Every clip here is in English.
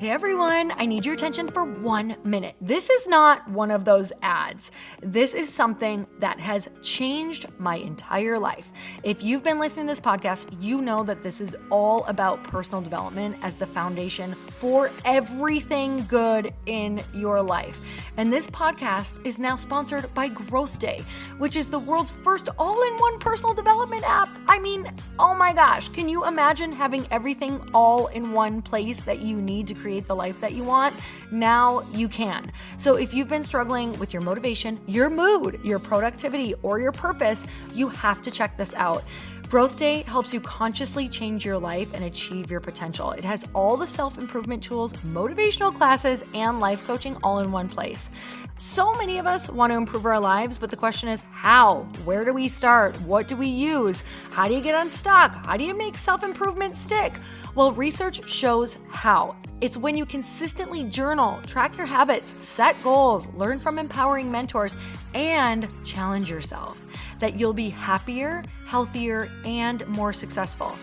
Hey everyone, I need your attention for 1 minute. This is not one of those ads. This is something that has changed my entire life. If you've been listening to this podcast, you know that this is all about personal development as the foundation for everything good in your life. And this podcast is now sponsored by Growth Day, which is the world's first all-in-one personal development app. I mean, oh my gosh, can you imagine having everything all in one place that you need to create the life that you want? Now you can. So if you've been struggling with your motivation, your mood, your productivity, or your purpose, you have to check this out. Growth Day helps you consciously change your life and achieve your potential. It has all the self-improvement tools, motivational classes, and life coaching all in one place. So many of us want to improve our lives, but the question is how? Where do we start? What do we use? How do you get unstuck? How do you make self-improvement stick? Well, research shows how. It's when you consistently journal, track your habits, set goals, learn from empowering mentors, and challenge yourself that you'll be happier, healthier, and more successful.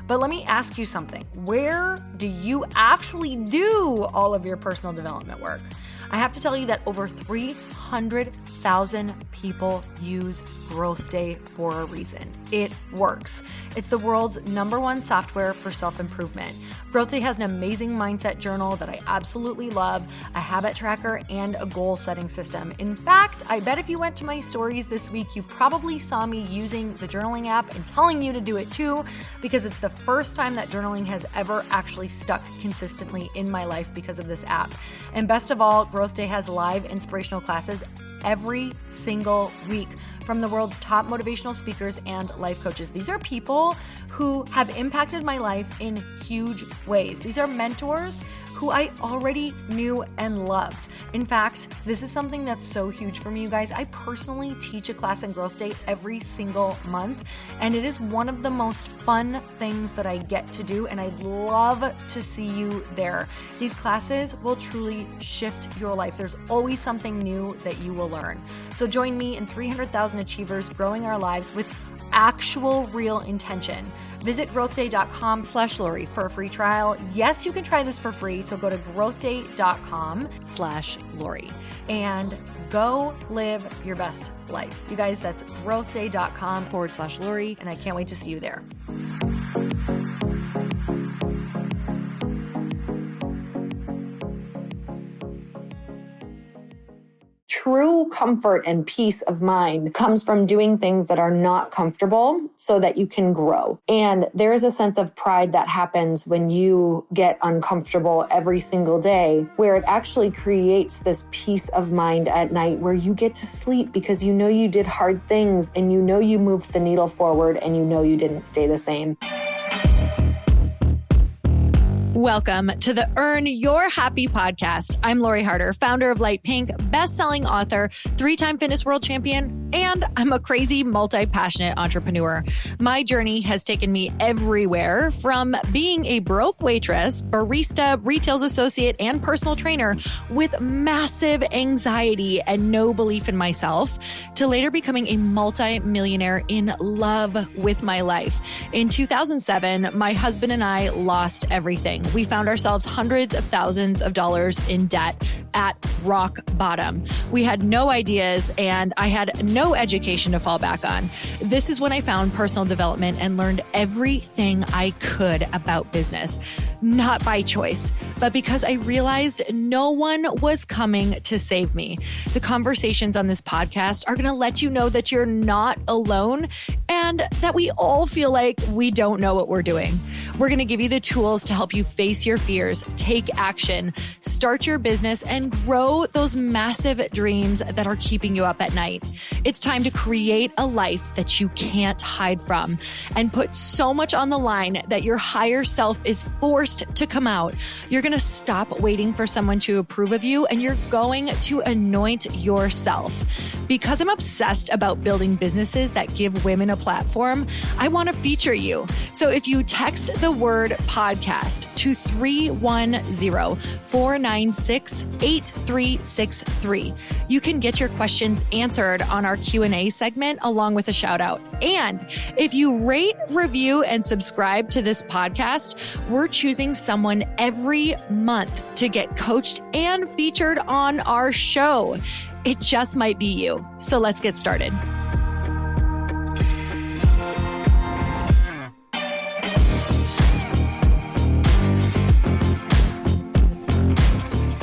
But let me ask you something. Where do you actually do all of your personal development work? I have to tell you that over 300,000 people use Growth Day for a reason. It works. It's the world's #1 software for self-improvement. Growth Day has an amazing mindset journal that I absolutely love, a habit tracker, and a goal-setting system. In fact, I bet if you went to my stories this week, you probably saw me using the journaling app and telling you to do it too, because it's the first time that journaling has ever actually stuck consistently in my life because of this app. And best of all, Growth Day has live inspirational classes every single week from the world's top motivational speakers and life coaches. These are people who have impacted my life in huge ways. These are mentors who I already knew and loved. In fact, this is something that's so huge for me, you guys. I personally teach a class in Growth Day every single month, and it is one of the most fun things that I get to do, and I'd love to see you there. These classes will truly shift your life. There's always something new that you will learn. So join me and 300,000 achievers growing our lives with actual real intention. Visit growthday.com/Lori for a free trial. Yes, you can try this for free. So go to growthday.com/Lori and go live your best life. You guys, that's growthday.com/Lori. And I can't wait to see you there. True comfort and peace of mind comes from doing things that are not comfortable so that you can grow. And there is a sense of pride that happens when you get uncomfortable every single day, where it actually creates this peace of mind at night where you get to sleep because you know you did hard things and you know you moved the needle forward and you know you didn't stay the same. Welcome to the Earn Your Happy podcast. I'm Lori Harder, founder of Light Pink, best-selling author, 3-time fitness world champion, and I'm a crazy, multi-passionate entrepreneur. My journey has taken me everywhere, from being a broke waitress, barista, retail associate, and personal trainer with massive anxiety and no belief in myself, to later becoming a multi-millionaire in love with my life. In 2007, my husband and I lost everything. We found ourselves hundreds of thousands of dollars in debt at rock bottom. We had no ideas and I had no education to fall back on. This is when I found personal development and learned everything I could about business. Not by choice, but because I realized no one was coming to save me. The conversations on this podcast are going to let you know that you're not alone and that we all feel like we don't know what we're doing. We're going to give you the tools to help you face your fears, take action, start your business, and grow those massive dreams that are keeping you up at night. It's time to create a life that you can't hide from and put so much on the line that your higher self is forced to come out. You're going to stop waiting for someone to approve of you and you're going to anoint yourself. Because I'm obsessed about building businesses that give women a platform, I want to feature you. So if you text the word podcast to 310-496-8363, you can get your questions answered on our Q&A segment along with a shout out. And if you rate, review, and subscribe to this podcast, we're choosing choosing someone every month to get coached and featured on our show. It just might be you. So let's get started.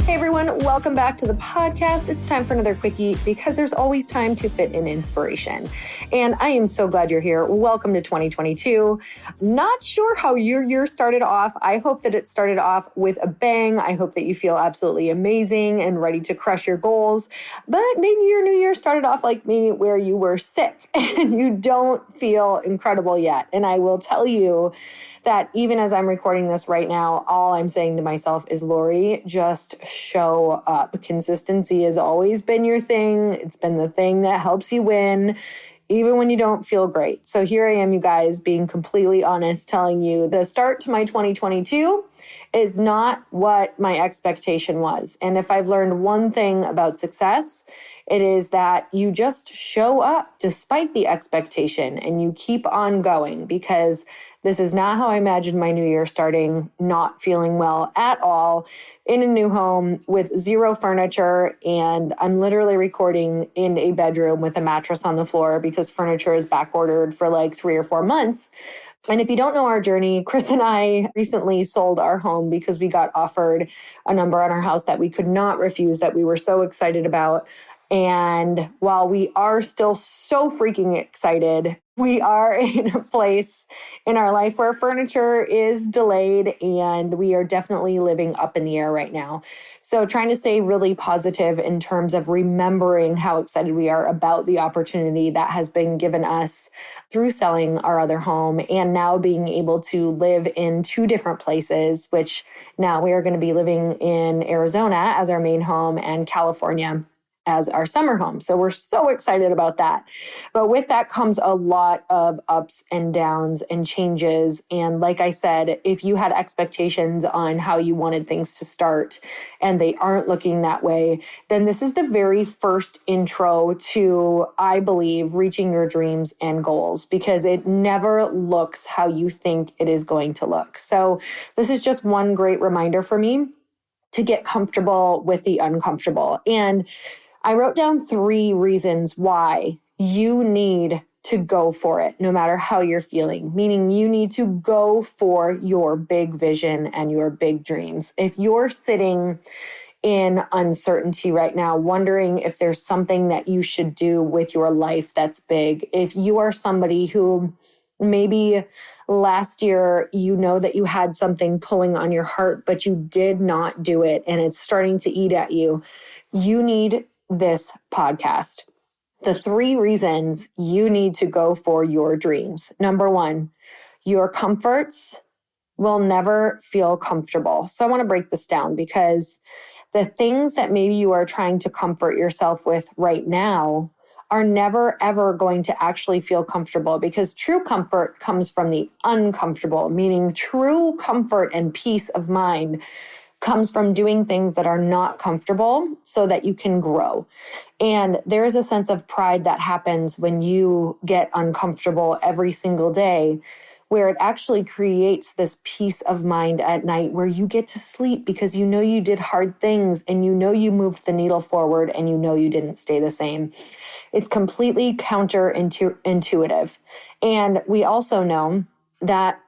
Hey everyone, welcome back to the podcast. It's time for another quickie because there's always time to fit in inspiration. And I am so glad you're here. Welcome to 2022. Not sure how your year started off. I hope that it started off with a bang. I hope that you feel absolutely amazing and ready to crush your goals. But maybe your new year started off like me, where you were sick and you don't feel incredible yet. And I will tell you that even as I'm recording this right now, all I'm saying to myself is, Lori, just show up. Consistency has always been your thing. It's been the thing that helps you win, even when you don't feel great. So here I am, you guys, being completely honest, telling you the start to my 2022 is not what my expectation was. And if I've learned one thing about success, it is that you just show up despite the expectation and you keep on going, because this is not how I imagined my new year starting, not feeling well at all, in a new home with zero furniture. And I'm literally recording in a bedroom with a mattress on the floor because furniture is back ordered for like 3 or 4 months. And if you don't know our journey, Chris and I recently sold our home because we got offered a number on our house that we could not refuse, that we were so excited about. And while we are still so freaking excited, we are in a place in our life where furniture is delayed and we are definitely living up in the air right now. So trying to stay really positive in terms of remembering how excited we are about the opportunity that has been given us through selling our other home and now being able to live in 2 different places, which now we are going to be living in Arizona as our main home and California as our summer home. So we're so excited about that. But with that comes a lot of ups and downs and changes. And like I said, if you had expectations on how you wanted things to start and they aren't looking that way, then this is the very first intro to, I believe, reaching your dreams and goals, because it never looks how you think it is going to look. So this is just one great reminder for me to get comfortable with the uncomfortable. And I wrote down 3 reasons why you need to go for it, no matter how you're feeling, meaning you need to go for your big vision and your big dreams. If you're sitting in uncertainty right now, wondering if there's something that you should do with your life that's big, if you are somebody who maybe last year, you know that you had something pulling on your heart, but you did not do it and it's starting to eat at you, you need this podcast. The 3 reasons you need to go for your dreams. Number 1, your comforts will never feel comfortable. So I want to break this down, because the things that maybe you are trying to comfort yourself with right now are never, ever going to actually feel comfortable, because true comfort comes from the uncomfortable, meaning true comfort and peace of mind comes from doing things that are not comfortable so that you can grow. And there is a sense of pride that happens when you get uncomfortable every single day, where it actually creates this peace of mind at night where you get to sleep because you know you did hard things and you know you moved the needle forward and you know you didn't stay the same. It's completely counterintuitive. And we also know that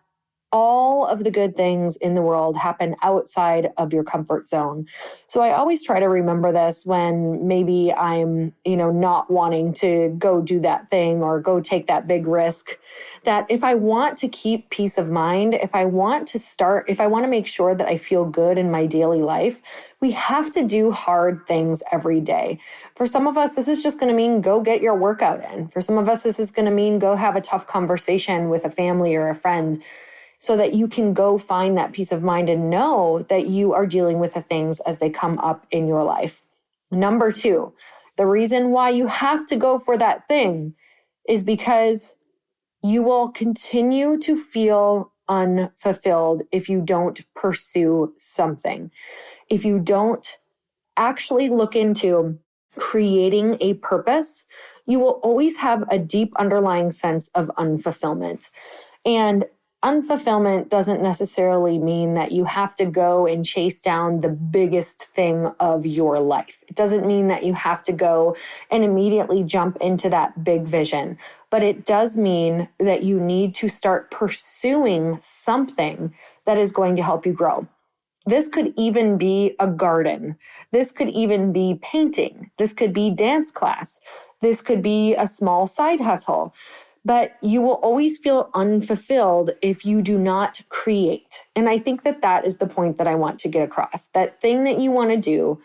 all of the good things in the world happen outside of your comfort zone. So I always try to remember this when maybe I'm, not wanting to go do that thing or go take that big risk, that if I want to keep peace of mind, if I want to make sure that I feel good in my daily life, we have to do hard things every day. For some of us, this is just going to mean go get your workout in. For some of us, this is going to mean go have a tough conversation with a family or a friend, so that you can go find that peace of mind and know that you are dealing with the things as they come up in your life. Number 2, the reason why you have to go for that thing is because you will continue to feel unfulfilled if you don't pursue something. If you don't actually look into creating a purpose, you will always have a deep underlying sense of unfulfillment. And unfulfillment doesn't necessarily mean that you have to go and chase down the biggest thing of your life. It doesn't mean that you have to go and immediately jump into that big vision, but it does mean that you need to start pursuing something that is going to help you grow. This could even be a garden. This could even be painting. This could be dance class. This could be a small side hustle. But you will always feel unfulfilled if you do not create. And I think that that is the point that I want to get across. That thing that you want to do,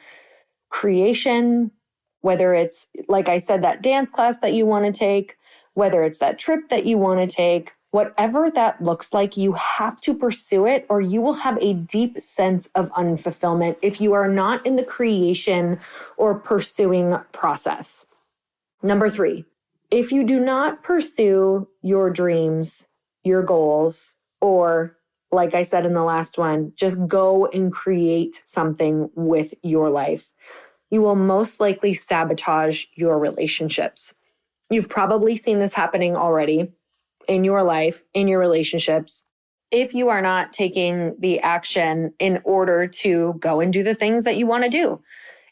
creation, whether it's, like I said, that dance class that you want to take, whether it's that trip that you want to take, whatever that looks like, you have to pursue it or you will have a deep sense of unfulfillment if you are not in the creation or pursuing process. Number 3. If you do not pursue your dreams, your goals, or like I said in the last one, just go and create something with your life, you will most likely sabotage your relationships. You've probably seen this happening already in your life, in your relationships, if you are not taking the action in order to go and do the things that you want to do.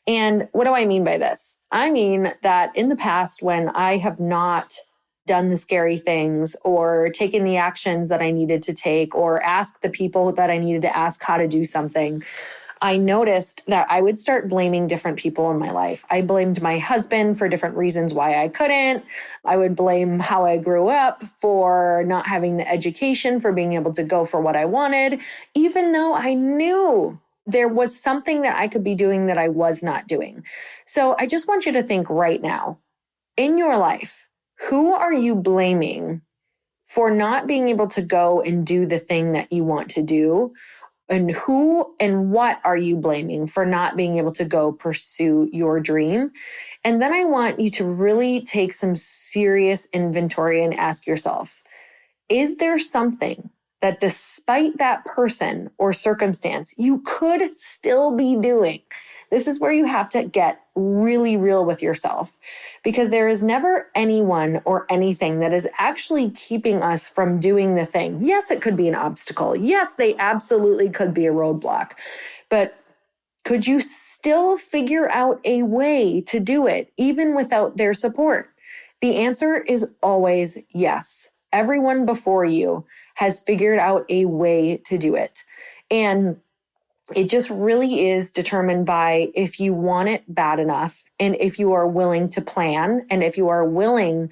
And what do I mean by this? I mean that in the past, when I have not done the scary things or taken the actions that I needed to take or asked the people that I needed to ask how to do something, I noticed that I would start blaming different people in my life. I blamed my husband for different reasons why I couldn't. I would blame how I grew up for not having the education, for being able to go for what I wanted, even though I knew there was something that I could be doing that I was not doing. So I just want you to think right now, in your life, who are you blaming for not being able to go and do the thing that you want to do? And who and what are you blaming for not being able to go pursue your dream? And then I want you to really take some serious inventory and ask yourself, is there something that despite that person or circumstance, you could still be doing? This is where you have to get really real with yourself, because there is never anyone or anything that is actually keeping us from doing the thing. Yes, it could be an obstacle. Yes, they absolutely could be a roadblock. But could you still figure out a way to do it even without their support? The answer is always yes. Everyone before you has figured out a way to do it. And it just really is determined by if you want it bad enough and if you are willing to plan and if you are willing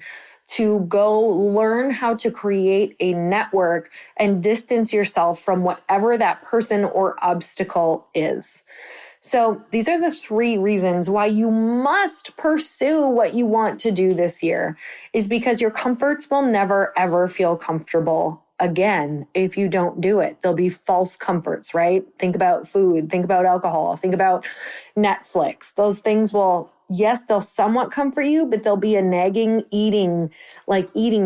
to go learn how to create a network and distance yourself from whatever that person or obstacle is. So these are the 3 reasons why you must pursue what you want to do this year, is because your comforts will never, ever feel comfortable again if you don't do it. There'll be false comforts, right? Think about food, think about alcohol, think about Netflix. Those things will, yes, they'll somewhat comfort you, but there'll be a nagging eating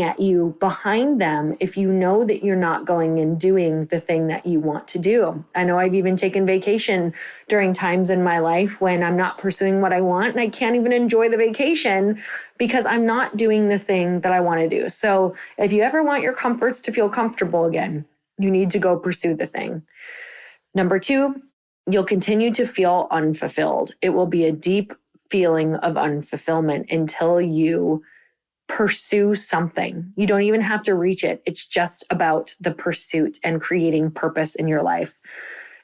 at you behind them if you know that you're not going and doing the thing that you want to do. I know I've even taken vacation during times in my life when I'm not pursuing what I want and I can't even enjoy the vacation because I'm not doing the thing that I want to do. So if you ever want your comforts to feel comfortable again, you need to go pursue the thing. Number 2, you'll continue to feel unfulfilled. It will be a deep feeling of unfulfillment until you pursue something. You don't even have to reach it. It's just about the pursuit and creating purpose in your life.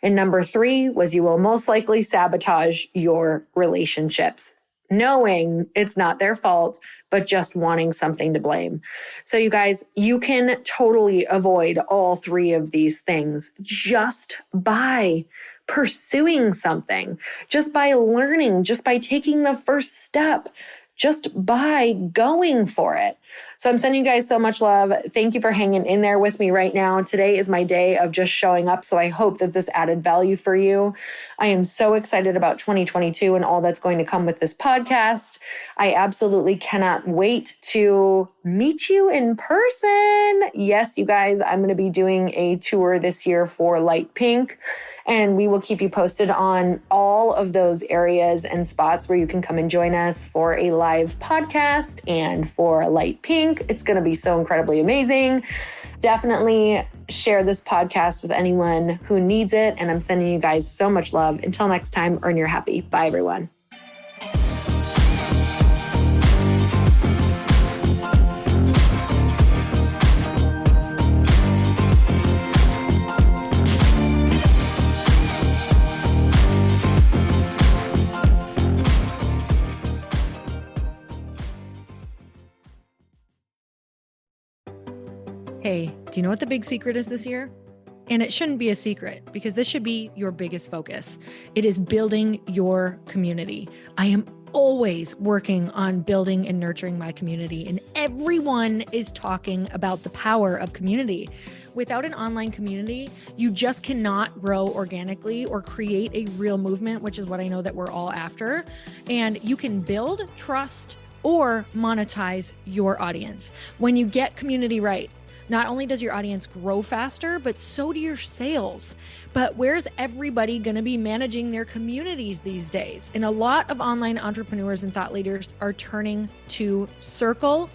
And number 3 was you will most likely sabotage your relationships, knowing it's not their fault, but just wanting something to blame. So you guys, you can totally avoid all 3 of these things just by pursuing something, just by learning, just by taking the first step, just by going for it. So I'm sending you guys so much love. Thank you for hanging in there with me right now. Today is my day of just showing up. So I hope that this added value for you. I am so excited about 2022 and all that's going to come with this podcast. I absolutely cannot wait to meet you in person. Yes, you guys, I'm going to be doing a tour this year for Light Pink. And we will keep you posted on all of those areas and spots where you can come and join us for a live podcast and for Light Pink. It's going to be so incredibly amazing. Definitely share this podcast with anyone who needs it. And I'm sending you guys so much love. Until next time, earn your happy. Bye, everyone. Hey, do you know what the big secret is this year? And it shouldn't be a secret because this should be your biggest focus. It is building your community. I am always working on building and nurturing my community, and everyone is talking about the power of community. Without an online community, you just cannot grow organically or create a real movement, which is what I know that we're all after. And you can build trust or monetize your audience. When you get community right, not only does your audience grow faster, but so do your sales. But where's everybody going to be managing their communities these days? And a lot of online entrepreneurs and thought leaders are turning to Circle.so.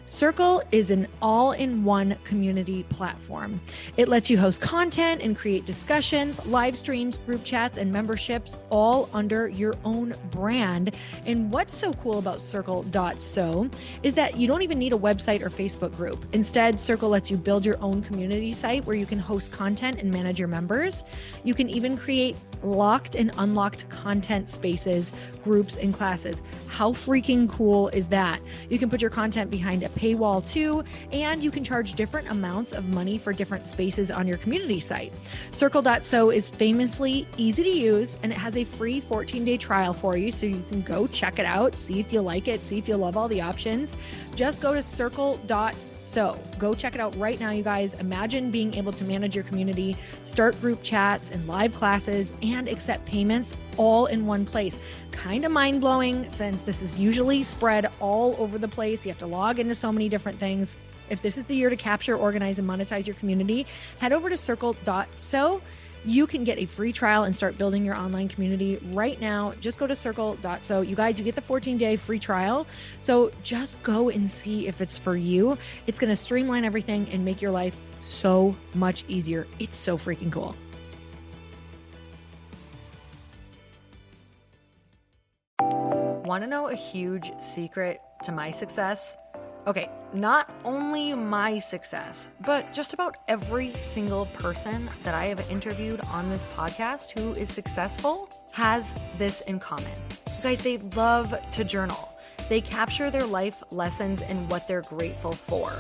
Circle is an all-in-one community platform. It lets you host content and create discussions, live streams, group chats, and memberships all under your own brand. And what's so cool about Circle.so is that you don't even need a website or Facebook group. Instead, Circle lets you build your own community site where you can host content and manage your members. You can even create locked and unlocked content spaces, groups, and classes. How freaking cool is that? You can put your content behind a paywall too, and you can charge different amounts of money for different spaces on your community site. Circle.so is famously easy to use, and it has a free 14-day trial for you, so you can go check it out, see if you like it, see if you love all the options. Just go to Circle.so. Go check it out right now, you guys. Imagine being able to manage your community, start group chats and live classes, and accept payments all in one place. Kind of mind-blowing since this is usually spread all over the place. You have to log into so many different things. If this is the year to capture, organize, and monetize your community, head over to Circle.so. You can get a free trial and start building your online community right now. Just go to Circle.so. You guys, you get the 14-day free trial. So just go and see if it's for you. It's going to streamline everything and make your life so much easier. It's so freaking cool. Want to know a huge secret to my success? Okay, not only my success, but just about every single person that I have interviewed on this podcast who is successful has this in common. You guys, they love to journal. They capture their life lessons and what they're grateful for.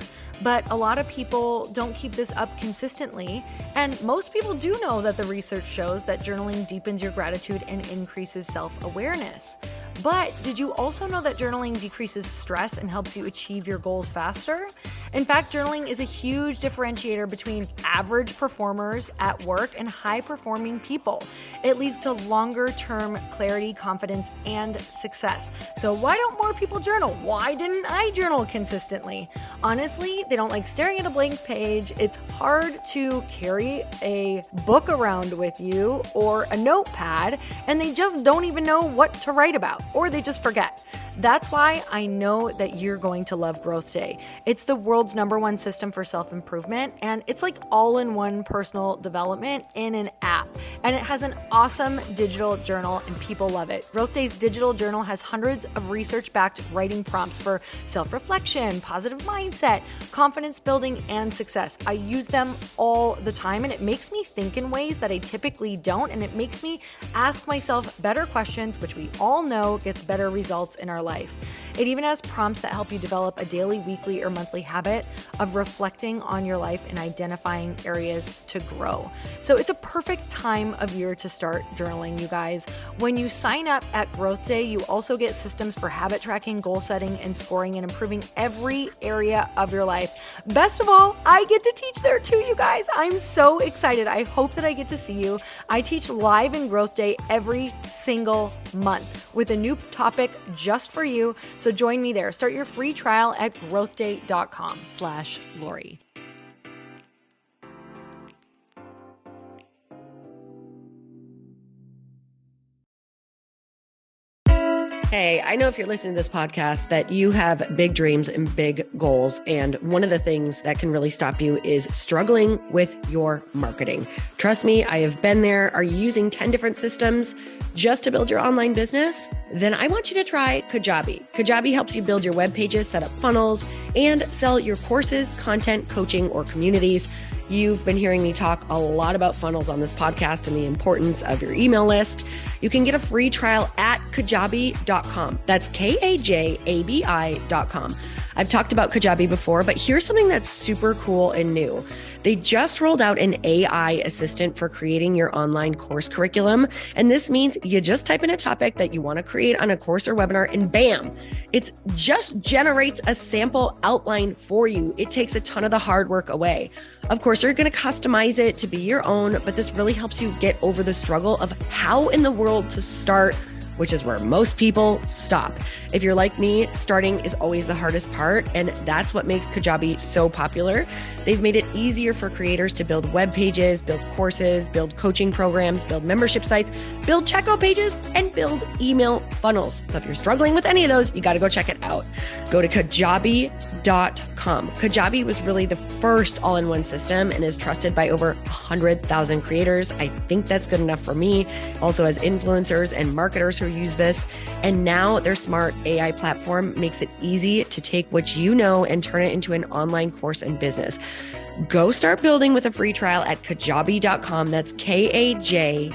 But a lot of people don't keep this up consistently. And most people do know that the research shows that journaling deepens your gratitude and increases self-awareness. But did you also know that journaling decreases stress and helps you achieve your goals faster? In fact, journaling is a huge differentiator between average performers at work and high-performing people. It leads to longer-term clarity, confidence, and success. So why don't more people journal? Why didn't I journal consistently? Honestly, they don't like staring at a blank page. It's hard to carry a book around with you or a notepad, and they just don't even know what to write about, or they just forget. That's why I know that you're going to love Growth Day. It's the world's #1 system for self-improvement, and it's like all-in-one personal development in an app. And it has an awesome digital journal, and people love it. Growth Day's digital journal has hundreds of research-backed writing prompts for self-reflection, positive mindset, confidence building, and success. I use them all the time, and it makes me think in ways that I typically don't, and it makes me ask myself better questions, which we all know gets better results in our life. It even has prompts that help you develop a daily, weekly, or monthly habit of reflecting on your life and identifying areas to grow. So it's a perfect time of year to start journaling, you guys. When you sign up at Growth Day, you also get systems for habit tracking, goal setting, and scoring, and improving every area of your life. Best of all, I get to teach there too, you guys. I'm so excited. I hope that I get to see you. I teach live in Growth Day every single month with a new topic just for you. So join me there. Start your free trial at growthday.com/Lori. Hey, I know if you're listening to this podcast that you have big dreams and big goals. And one of the things that can really stop you is struggling with your marketing. Trust me, I have been there. Are you using 10 different systems just to build your online business? Then I want you to try Kajabi. Kajabi helps you build your web pages, set up funnels, and sell your courses, content, coaching, or communities. You've been hearing me talk a lot about funnels on this podcast and the importance of your email list. You can get a free trial at kajabi.com. That's Kajabi.com. I've talked about Kajabi before, but here's something that's super cool and new. They just rolled out an AI assistant for creating your online course curriculum. And this means you just type in a topic that you want to create on a course or webinar and bam, it just generates a sample outline for you. It takes a ton of the hard work away. Of course, you're going to customize it to be your own, but this really helps you get over the struggle of how in the world to start, which is where most people stop. If you're like me, starting is always the hardest part, and that's what makes Kajabi so popular. They've made it easier for creators to build web pages, build courses, build coaching programs, build membership sites, build checkout pages, and build email funnels. So if you're struggling with any of those, you got to go check it out. Go to Kajabi.com. Kajabi was really the first all-in-one system and is trusted by over 100,000 creators. I think that's good enough for me. Also, as influencers and marketers who use this. And now their smart AI platform makes it easy to take what you know and turn it into an online course and business. Go start building with a free trial at Kajabi.com. That's Kajabi.com.